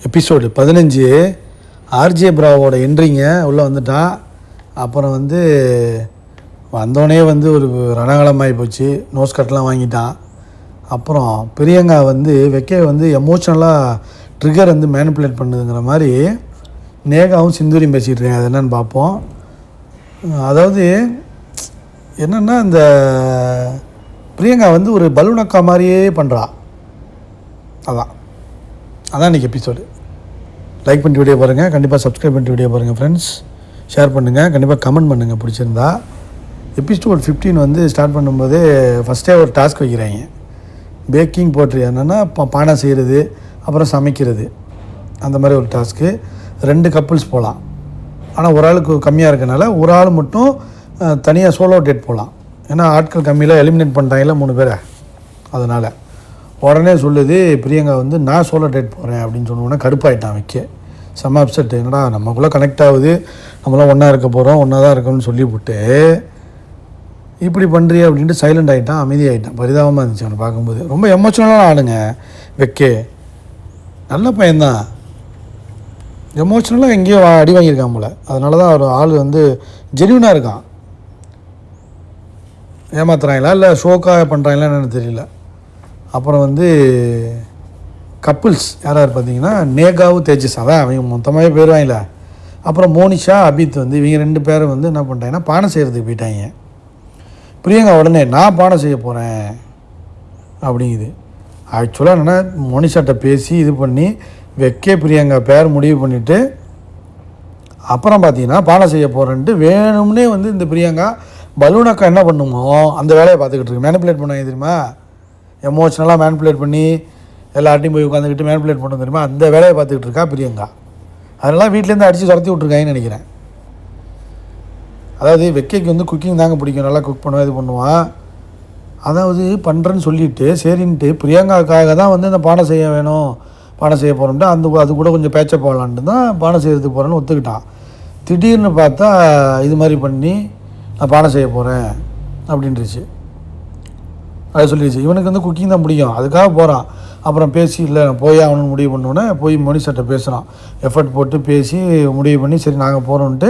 Episode 15 RJ பிராவோட என்ட்ரிங்க உள்ளே வந்துட்டான். அப்புறம் வந்தோடனே ஒரு ரணகலமாகி போச்சு. நோஸ் கட்லாம் வாங்கிட்டான். அப்புறம் பிரியங்கா வெக்கே எமோஷ்னலாக ட்ரிகர் மேனிப்புலேட் பண்ணுதுங்கிற மாதிரி நேகாவும் சிந்தூரியும் பேசிகிட்டு இருக்கேன். அது என்னென்னு பார்ப்போம். அதாவது என்னென்னா இந்த பிரியங்கா ஒரு பலூனக்கா மாதிரியே பண்ணுறா. அதான் இன்றைக்கி எபிசோடு. லைக் பண்ணிட்டு வீடியோ பாருங்கள், கண்டிப்பாக சப்ஸ்கிரைப் பண்ணிட்டு வீடியோ பாருங்கள் ஃப்ரெண்ட்ஸ். ஷேர் பண்ணுங்கள், கண்டிப்பாக கமெண்ட் பண்ணுங்கள் பிடிச்சிருந்தா. எபிசோட் 15 ஸ்டார்ட் பண்ணும்போதே ஃபஸ்ட்டே ஒரு டாஸ்க் வைக்கிறாங்க. பேக்கிங் போட்ரி என்னென்னா பானை செய்கிறது, அப்புறம் சமைக்கிறது, அந்த மாதிரி ஒரு டாஸ்க்கு. 2 கப்புள்ஸ் போகலாம். ஆனால் ஒரு ஆளுக்கு கம்மியாக இருக்கனால ஒரு ஆள் மட்டும் தனியாக சோலோ டேட் போகலாம். ஏன்னா ஆட்கள் கம்மியில் எலிமினேட் பண்ணிட்டாங்களா 3 பேரை. அதனால் உடனே சொல்லுது பிரியங்கா நான் சோலோ டேட் போகிறேன் அப்படின்னு சொன்னோன்னே கடுப்பாயிட்டான் வைக்க. செம்ம அப்செட். என்னடா நமக்குள்ளே கனெக்ட் ஆகுது, நம்மளாம் ஒன்றா இருக்க போகிறோம், ஒன்றா தான் இருக்கணும்னு சொல்லிவிட்டு இப்படி பண்ணுறிய அப்படின்ட்டு சைலண்ட் ஆகிட்டான், அமைதியாகிட்டான். பரிதாபமாக இருந்துச்சு அவனை பார்க்கும்போது. ரொம்ப எமோஷ்னலான ஆளுங்க வெக்கே. நல்ல பையன்தான், எமோஷ்னலாக எங்கேயோ அடி வாங்கியிருக்கான் போல். அதனால தான் ஒரு ஆள் ஜென்யூனாக இருக்கான். ஏமாத்துறாங்களா இல்லை ஷோக்காக பண்ணுறாங்களா என்னென்னு தெரியல. அப்புறம் கப்புள்ஸ் யாரார் பார்த்தீங்கன்னா நேகாவும் தேஜஸ். அதான் அவங்க மொத்தமாகவே போயிடுவாங்கள. அப்புறம் மோனிஷா அபித் இவங்க 2 பேரும் என்ன பண்ணிட்டாங்கன்னா பானை செய்கிறதுக்கு போயிட்டாங்க. பிரியங்கா உடனே நான் பானை செய்ய போகிறேன் அப்படிங்குது. ஆக்சுவலாக என்னென்னா மோனிஷாட்ட பேசி இது பண்ணி வெக்கே பிரியங்கா பேர் முடிவு பண்ணிவிட்டு அப்புறம் பார்த்தீங்கன்னா பானை செய்ய போகிறேன்ட்டு வேணும்னே இந்த பிரியங்கா பலூனக்கா என்ன பண்ணுமோ அந்த வேலையை பார்த்துக்கிட்டு இருக்கு. மேனிப்புலேட் பண்ணுவாங்க தெரியுமா, எமோஷ்னலாக மேனிப்புலேட் பண்ணி எல்லார்ட்டையும் போய் உட்காந்துக்கிட்டு மேனிப்புலேட் பண்ண தெரியுமா, அந்த வேலையை பார்த்துக்கிட்டு இருக்கா பிரியங்கா. அதெல்லாம் வீட்டிலேருந்து அடித்து துரத்தி விட்ருக்காங்கன்னு நினைக்கிறேன். அதாவது வெக்கைக்கு குக்கிங் தாங்க பிடிக்கும், நல்லா குக் பண்ணுவேன், இது பண்ணுவான். அதாவது பண்ணுறேன்னு சொல்லிவிட்டு சரின்ட்டு பிரியங்காவுக்காக தான் இந்த பானை செய்ய வேணும், பானை செய்ய போகிறோம்ட்டு அது கூட கொஞ்சம் பேச்சப் போகலான்ட்டு தான் பானை செய்கிறதுக்கு போகிறேன்னு ஒத்துக்கிட்டான். திடீர்னு பார்த்தா இது மாதிரி பண்ணி நான் பானை செய்ய போகிறேன் அப்படின்ட்டுருச்சு. அதை சொல்லிடுச்சு. இவனுக்கு குக்கிங் தான் பிடிக்கும், அதுக்காக போகிறான். அப்புறம் பேசி இல்லை நான் போய் அவனுக்கு முடிவு பண்ணோன்னே போய் மோனிஷாட்ட பேசுகிறான். எஃபர்ட் போட்டு பேசி முடிவு பண்ணி சரி நாங்கள் போகிறோன்ட்டு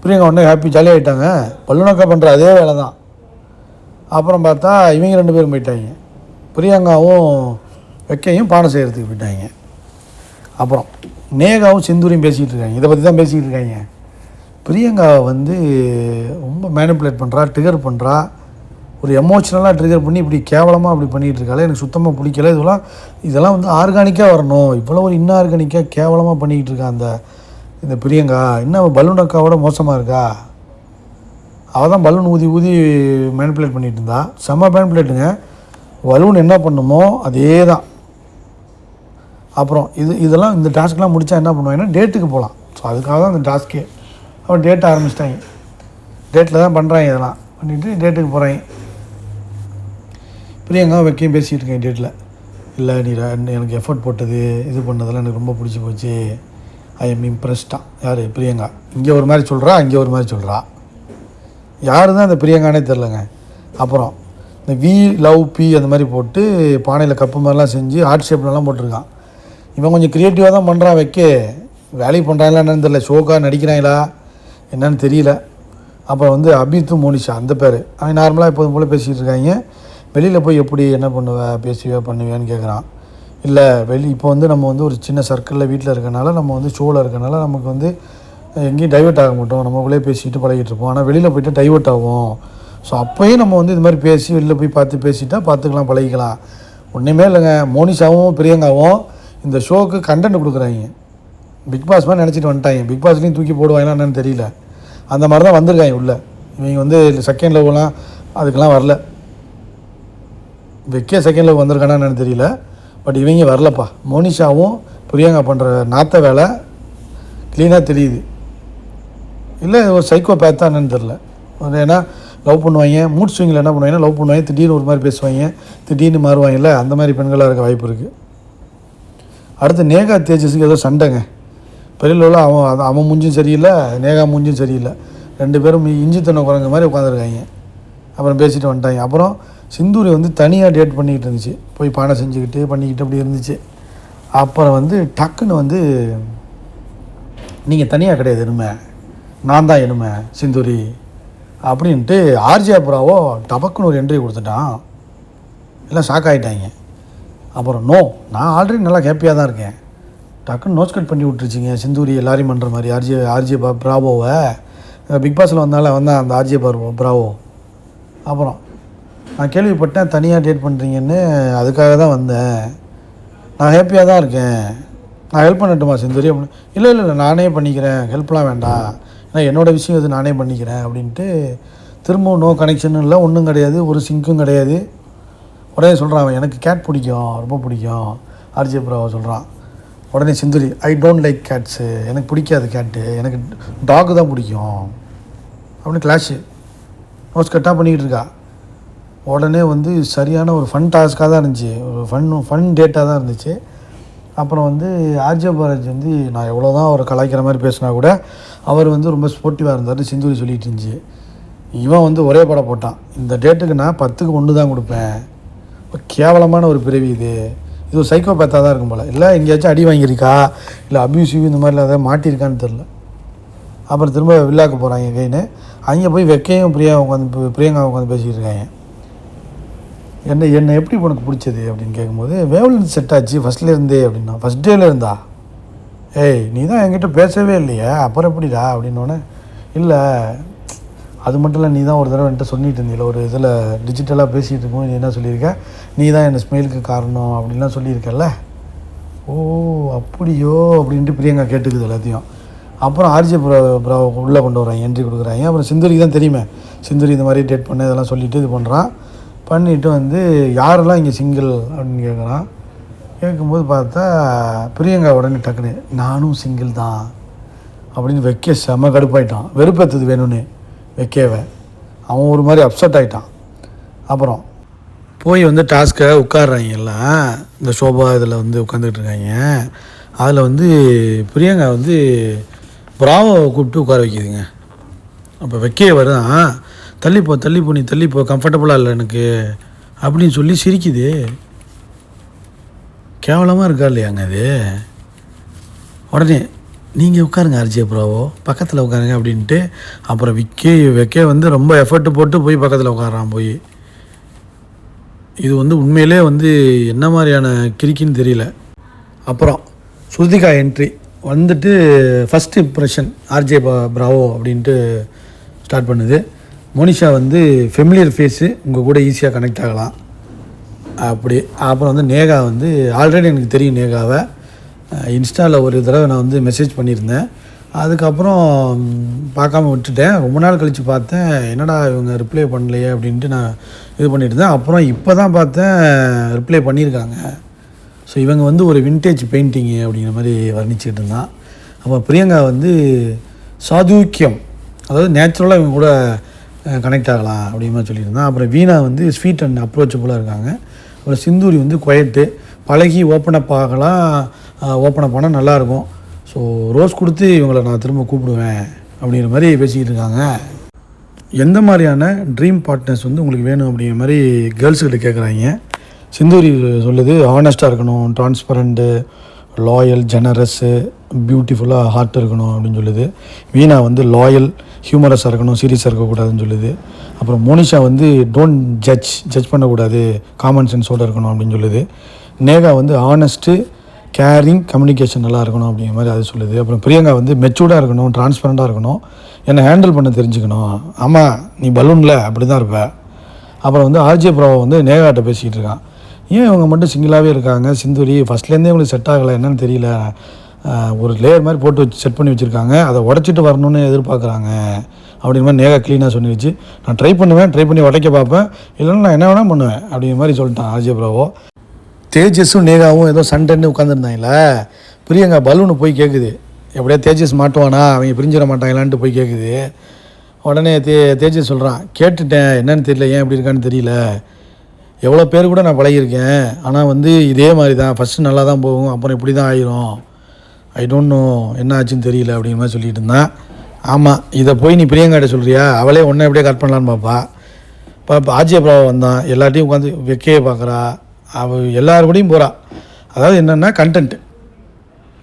பிரியங்கா உடனே ஹாப்பி ஜாலியாக ஆகிட்டாங்க. பல்லுனக்கா பண்ணுற அதே வேலை தான். அப்புறம் பார்த்தா இவங்க 2 பேரும் போயிட்டாங்க. பிரியங்காவும் வெக்கையும் பானை செய்கிறதுக்கு போயிட்டாங்க. அப்புறம் நேகாவும் சிந்தூரியும் பேசிகிட்டு இருக்காங்க. இதை பற்றி தான் பேசிக்கிட்டு இருக்காங்க. பிரியங்காவை ரொம்ப மேனிப்புலேட் பண்ணுறா, ட்ரிகர் பண்ணுறா. ஒரு எமோஷ்னலாக ட்ரிகர் பண்ணி இப்படி கேவலமாக அப்படி பண்ணிகிட்டு இருக்காள். எனக்கு சுத்தமாக பிடிக்கல. இதெல்லாம் ஆர்கானிக்காக வரணும். இவ்வளோ ஒரு இன்ஆர்கானிக்காக கேவலமாக பண்ணிக்கிட்டு இருக்கா இந்த பிரியங்கா. இன்னும் பலூனக்காவோட மோசமாக இருக்கா. அவள் தான் பலூன் ஊதி ஊதி மேனிப்புலேட் பண்ணிகிட்டு இருந்தா. செம்ம மேனிப்புலேட்டுங்க. பலூன் என்ன பண்ணுமோ அதே தான். அப்புறம் இதெல்லாம் இந்த டாஸ்க்லாம் முடித்தா என்ன பண்ணுவாங்கன்னா டேட்டுக்கு போகலாம். ஸோ அதுக்காக தான் இந்த டாஸ்க்கே. அப்புறம் டேட் ஆரம்பிச்சிட்டாங்க. டேட்டில் தான் பண்ணுறாங்க. இதெல்லாம் பண்ணிவிட்டு டேட்டுக்கு போகிறாங்க. பிரியங்கா வைக்கையும் பேசிகிட்டு இருக்கேன் டேட்டில். இல்லை நீ எனக்கு எஃபர்ட் போட்டது இது பண்ணதெல்லாம் எனக்கு ரொம்ப பிடிச்சி போச்சு, ஐ எம் இம்ப்ரெஸ்டான். யார் பிரியங்கா இங்கே ஒரு மாதிரி சொல்கிறா, அங்கே ஒரு மாதிரி சொல்கிறா. யார் தான் இந்த பிரியங்கானே தெரிலங்க. அப்புறம் இந்த வி லவ் பி அந்த மாதிரி போட்டு பானையில் கப்பு மாதிரிலாம் செஞ்சு ஹார்ட் ஷேப்லலாம் போட்டிருக்கான். இவன் கொஞ்சம் க்ரியேட்டிவாக தான் பண்ணுறான். வைக்க வேலைக்கு பண்ணுறாங்களா என்னன்னு தெரியல, ஷோக்காக நடிக்கிறாங்களா என்னன்னு தெரியல. அப்புறம் அபித்து மோனிஷா அந்த பேர் அவன் நார்மலாக எப்போதும் போல் பேசிகிட்டு இருக்காங்க. வெளியில் போய் எப்படி என்ன பண்ணுவேன் பேசுவே பண்ணுவேன்னு கேட்குறான். இல்லை இப்போ நம்ம ஒரு சின்ன சர்க்கிளில் வீட்டில் இருக்கனால நம்ம ஷோவில் இருக்கனால நமக்கு எங்கேயும் டைவெர்ட் ஆக மாட்டோம், நம்மளே பேசிக்கிட்டு பழகிட்டு இருப்போம். ஆனால் வெளியில் போய்ட்டு டைவெர்ட் ஆகும். ஸோ அப்போயும் நம்ம இது மாதிரி பேசி வெளியில் போய் பார்த்து பேசிட்டா பார்த்துக்கலாம், பழகிக்கலாம். ஒன்றுமே இல்லைங்க. மோனிஷாவும் பிரியங்காவும் இந்த ஷோவுக்கு கண்டென்ட் கொடுக்குறாங்க. பிக் பாஸ் மாதிரி நினச்சிட்டு வந்துட்டாங்க. பிக் பாஸ்லேயும் தூக்கி போடுவாங்களா என்னன்னு தெரியல. அந்த மாதிரி தான் வந்திருக்காங்க உள்ளே. இவங்க செகண்ட் லெவலாம் அதுக்கெலாம் வரல. வெக்கே செகண்ட் லெவல் வந்திருக்கானா என்னன்னு தெரியல. பட் இவங்க வரலப்பா. மோனிஷாவும் பிரியங்கா பண்ணுற நாத்த வேலை க்ளீனாக தெரியுது. இல்லை ஒரு சைக்கோ பேத்தான் என்னன்னு தெரில. ஏன்னா லவ் பண்ணுவாங்க, மூட் ஸ்விங்கில் என்ன பண்ணுவாங்கன்னா லவ் பண்ணுவாங்க, திடீர்னு ஒரு மாதிரி பேசுவாங்க, திடீர்னு மாறுவாங்கல்ல, அந்த மாதிரி பெண்களாக இருக்க வாய்ப்பு இருக்குது. அடுத்து நேகா தேஜஸுக்கு ஏதோ சண்டைங்க. பெரியல அவன் மூஞ்சும் சரியில்லை, நேகா மூஞ்சும் சரியில்லை. 2 பேரும் இஞ்சி தண்ணை குறைஞ்ச மாதிரி உட்காந்துருக்காங்க. அப்புறம் பேசிட்டு வந்துட்டாங்க. அப்புறம் சிந்தூரி தனியாக டேட் பண்ணிக்கிட்டு இருந்துச்சு. போய் பானை செஞ்சுக்கிட்டு பண்ணிக்கிட்டு அப்படி இருந்துச்சு. அப்புறம் வந்து டக்குன்னு வந்து நீங்கள் தனியாக கிடையாது இனிமே, நான் தான் இனிமே சிந்துரி அப்படின்ட்டு ஆர்ஜே புராவோ டபக்குன்னு ஒரு என்ட்ரி கொடுத்துட்டான். எல்லாம் ஷாக் ஆகிட்டாங்க. அப்புறம் நோ, நான் ஆல்ரெடி நல்லா ஹாப்பியாக தான் இருக்கேன், டக்குன்னு நோட்ஸ் கட் பண்ணி விட்டுருச்சிங்க சிந்தூரி எல்லாரையும் பண்ணுற மாதிரி. ஆர்ஜே பிராவோவை பிக் பாஸில் வந்தான் அந்த ஆர்ஜே பிராவோ. அப்புறம் நான் கேள்விப்பட்டேன் தனியாக டேட் பண்ணுறீங்கன்னு, அதுக்காக தான் வந்தேன், நான் ஹாப்பியாக தான் இருக்கேன், நான் ஹெல்ப் பண்ணட்டுமா சிந்தூரி அப்படின்னு. இல்லை நானே பண்ணிக்கிறேன், ஹெல்ப்லாம் வேண்டாம், ஏன்னா என்னோடய விஷயம் இது, நானே பண்ணிக்கிறேன் அப்படின்ட்டு திரும்பவும் நோ கனெக்ஷனும் இல்லை, ஒன்றும் கிடையாது, ஒரு சிங்க்கும் கிடையாது. உடனே சொல்கிறான் எனக்கு கேட் பிடிக்கும், ரொம்ப பிடிக்கும், ஆர்ஜே பிராவோ சொல்கிறான். உடனே Sindhuri I don't like Ghats, எனக்கு பிடிக்காது கேட்டு, எனக்கு டாகு தான் பிடிக்கும் அப்படின்னு கிளாஷு நோட்ஸ் கட்டாக பண்ணிக்கிட்டு இருக்கா. உடனே வந்து சரியான ஒரு ஃபன் டாஸ்க்காக தான் இருந்துச்சு, ஒரு ஃபன் டேட்டாக தான் இருந்துச்சு. அப்புறம் வந்து ஆர்ஜே பாலாஜி வந்து நான் எவ்வளோ தான் அவர் கலாய்க்கிற மாதிரி பேசினா கூட அவர் வந்து ரொம்ப ஸ்போர்ட்டிவாக இருந்தார். சிந்துரி சொல்லிட்டு இருந்துச்சு. இவன் வந்து ஒரே படம் போட்டான், இந்த டேட்டுக்கு நான் 10க்கு 1 தான் கொடுப்பேன், கேவலமான ஒரு பிறவி இது ஒரு சைக்கோபேத்தாக தான் இருக்கும் போல், இல்லை எங்கேயாச்சும் அடி வாங்கியிருக்கா, இல்லை அப்யூசிவ் இந்த மாதிரிலாம் ஏதாவது மாட்டியிருக்கான்னு தெரில. அப்புறம் திரும்ப வில்லாக்க போகிறாங்க கைன்னு, அங்கே போய் வெக்கையும் பிரியங்கா உட்காந்து பேசிக்கிட்டு இருக்காங்க. என்னை எப்படி உனக்கு பிடிச்சது அப்படின்னு கேட்கும்போது வேவ்லென்த் செட் ஆச்சு ஃபஸ்ட்லேருந்தே அப்படின்னா. ஃபஸ்ட் டேல இருந்தா? ஏய் நீ தான் என்கிட்ட பேசவே இல்லையா, அப்புறம் எப்படிடா அப்படின்னோடனே, இல்லை அது மட்டும் இல்லை, நீ தான் ஒரு தடவை என்கிட்ட சொல்லிட்டு இருந்தீங்கள, ஒரு இதில் டிஜிட்டலாக பேசிகிட்டு இருக்கும்போது நீ என்ன சொல்லியிருக்க, நீ தான் என் ஸ்மெயிலுக்கு காரணம் அப்படின்லாம் சொல்லியிருக்கல. ஓ அப்படியோ அப்படின்ட்டு பிரியங்கா கேட்டுக்குது எல்லாத்தையும். அப்புறம் ஆர்ஜே பிராவோ உள்ளே கொண்டு வராங்க, என்ட்ரி கொடுக்குறாங்க. அப்புறம் சிந்துரிக்கு தான் தெரியுமே, சிந்துரி இந்த மாதிரி டேட் பண்ண இதெல்லாம் சொல்லிவிட்டு இது பண்ணுறான். பண்ணிவிட்டு வந்து யாரெல்லாம் இங்கே சிங்கிள் அப்படின்னு கேட்குறான். கேட்கும்போது பார்த்தா பிரியங்கா உடனே டக்குன்னு நானும் சிங்கிள் தான் அப்படின்னு வெக்க செம கடுப்பாயிட்டான், வெறுப்பேற்றுது வேணும்னு வெக்கேவை. அவன் ஒரு மாதிரி அப்செட் ஆகிட்டான். அப்புறம் போய் வந்து டாஸ்க்கை உட்காடுறாங்க எல்லாம், இந்த ஷோபா இதில் வந்து உட்காந்துக்கிட்டு இருக்காங்க. அதில் வந்து பிரியங்கா வந்து பிராவோவை கூப்பிட்டு உட்கார வைக்கிதுங்க. அப்போ வெக்கையே வருதான், தள்ளிப்போ நீ தள்ளிப்போ, கம்ஃபர்டபுளாக இல்லை எனக்கு அப்படின்னு சொல்லி சிரிக்குது. கேவலமாக இருக்கா இல்லையாங்க அது. உடனே நீங்கள் உட்காருங்க ஆர்ஜே பிராவோ, பக்கத்தில் உட்காருங்க அப்படின்ட்டு. அப்புறம் வெக்கே வந்து ரொம்ப எஃபர்ட்டு போட்டு போய் பக்கத்தில் உட்காரான். போய் இது வந்து உண்மையிலே வந்து என்ன மாதிரியான கிரிக்கின்னு தெரியல. அப்புறம் ஸ்ருதிகா என்ட்ரி வந்துட்டு ஃபஸ்ட் இம்ப்ரெஷன் ஆர்ஜே பிராவோ அப்படின்ட்டு ஸ்டார்ட் பண்ணுது. மோனிஷா வந்து ஃபெமிலியர் ஃபேஸு, உங்கள் கூட ஈஸியாக கனெக்ட் ஆகலாம் அப்படி. அப்புறம் வந்து நேகா வந்து ஆல்ரெடி எனக்கு தெரியும் நேகாவை, இன்ஸ்டாவில் ஒரு தடவை நான் வந்து மெசேஜ் பண்ணியிருந்தேன், அதுக்கப்புறம் பார்க்காம விட்டுட்டேன். ரொம்ப நாள் கழித்து பார்த்தேன், என்னடா இவங்க ரிப்ளை பண்ணலையே அப்படின்ட்டு நான் இது பண்ணிட்டு இருந்தேன். அப்புறம் இப்போ தான் பார்த்தேன் ரிப்ளை பண்ணியிருக்காங்க. ஸோ இவங்க வந்து ஒரு வின்டேஜ் பெயிண்டிங்கு அப்படிங்கிற மாதிரி வர்ணிச்சுக்கிட்டு இருந்தான். அப்போ பிரியங்கா வந்து சாதுக்கியம், அதாவது நேச்சுரலாக இவங்க கூட கனெக்ட் ஆகலாம் அப்படிங்கிற மாதிரி சொல்லியிருந்தான். அப்புறம் வீணா வந்து ஸ்வீட் அண்ட் அப்ரோச்சபுளாக இருக்காங்க. அப்புறம் சிந்தூரி வந்து குவைட்டு, பழகி ஓப்பனப் ஆகலாம், ஓப்பனப் பண்ணால் நல்லாயிருக்கும். ஸோ ரோஸ் கொடுத்து இவங்களை நான் திரும்ப கூப்பிடுவேன் அப்படிங்கிற மாதிரி பேசிக்கிட்டு இருக்காங்க. எந்த மாதிரியான ட்ரீம் பார்ட்னர்ஸ் வந்து உங்களுக்கு வேணும் அப்படிங்கிற மாதிரி கேர்ள்ஸுக்கிட்ட கேட்குறாங்க. சிந்தூரி சொல்லுது ஹானஸ்ட்டாக இருக்கணும், ட்ரான்ஸ்பரண்ட்டு, லாயல், ஜெனரஸ்ஸு, பியூட்டிஃபுல்லாக ஹார்ட் இருக்கணும் அப்படின்னு சொல்லுது. வீணா வந்து லாயல், ஹியூமரஸாக இருக்கணும், சீரியஸாக இருக்கக்கூடாதுன்னு சொல்லுது. அப்புறம் மோனிஷா வந்து டோன்ட் ஜட்ஜ் பண்ணக்கூடாது, காமன் சென்ஸோடு இருக்கணும் அப்படின்னு சொல்லுது. நேகா வந்து ஹானஸ்ட்டு, கேரிங், கம்யூனிகேஷன் நல்லா இருக்கணும் அப்படிங்கிற மாதிரி அது சொல்லுது. அப்புறம் பிரியங்கா வந்து மெச்சூர்டாக இருக்கணும், ட்ரான்ஸ்பரண்ட்டாக இருக்கணும், என்னை ஹேண்டில் பண்ண தெரிஞ்சுக்கணும். ஆமாம் நீ பலூனில் அப்படி தான் இருப்ப. அப்புறம் வந்து ஆர்ஜே பிராவோ வந்து நேகாட்ட பேசிக்கிட்டு இருக்கான். ஏன் இவங்க மட்டும் சிங்கிளாகவே இருக்காங்க, சிந்துரி ஃபஸ்ட்லேருந்தே இவங்களுக்கு செட் ஆகலை என்னன்னு தெரியல, ஒரு லேயர் மாதிரி போட்டு வச்சு செட் பண்ணி வச்சுருக்காங்க, அதை உடச்சிட்டு வரணும்னு எதிர்பார்க்குறாங்க அப்படிங்கிற மாதிரி நேகா க்ளீனாக சொல்லிடுச்சு. நான் ட்ரை பண்ணி உடைக்க பார்ப்பேன், இல்லைன்னா நான் என்ன வேணால் பண்ணுவேன் அப்படிங்கிற மாதிரி சொல்லிட்டான் ஆர்ஜே பிராவோ. தேஜஸும் நேகாவும் ஏதோ சண்டைன்னு உட்காந்துருந்தாங்களே, பிரியங்கா பலூனு போய் கேட்குது, எப்படியா தேஜஸ் மாட்டுவானா, அவங்க பிரிஞ்சிட மாட்டாங்களான்ட்டு போய் கேட்குது. உடனே தேஜஸ் சொல்கிறான், கேட்டுட்டேன் என்னன்னு தெரியல, ஏன் இப்படி இருக்கான்னு தெரியல, எவ்வளோ பேர் கூட நான் பழகியிருக்கேன், ஆனால் வந்து இதே மாதிரி தான், ஃபஸ்ட்டு நல்லா தான் போகும், அப்புறம் இப்படி தான் ஆயிரும், ஐ டோன்ட் நோ என்ன ஆச்சுன்னு தெரியல அப்படிங்கிற மாதிரி சொல்லிட்டு இருந்தான். ஆமாம் இதை போய் நீ பிரியங்காட்ட சொல்கிறியா, அவளே ஒன்றை எப்படியே கட் பண்ணலான்னு பார்ப்பா. இப்போ ஆர்ஜே பிராவோ வந்தான், எல்லாத்தையும் உட்காந்து வெக்கையே பார்க்குறா, அவள் எல்லாருக்கூடையும் போகிறா. அதாவது என்னென்னா கண்டென்ட்,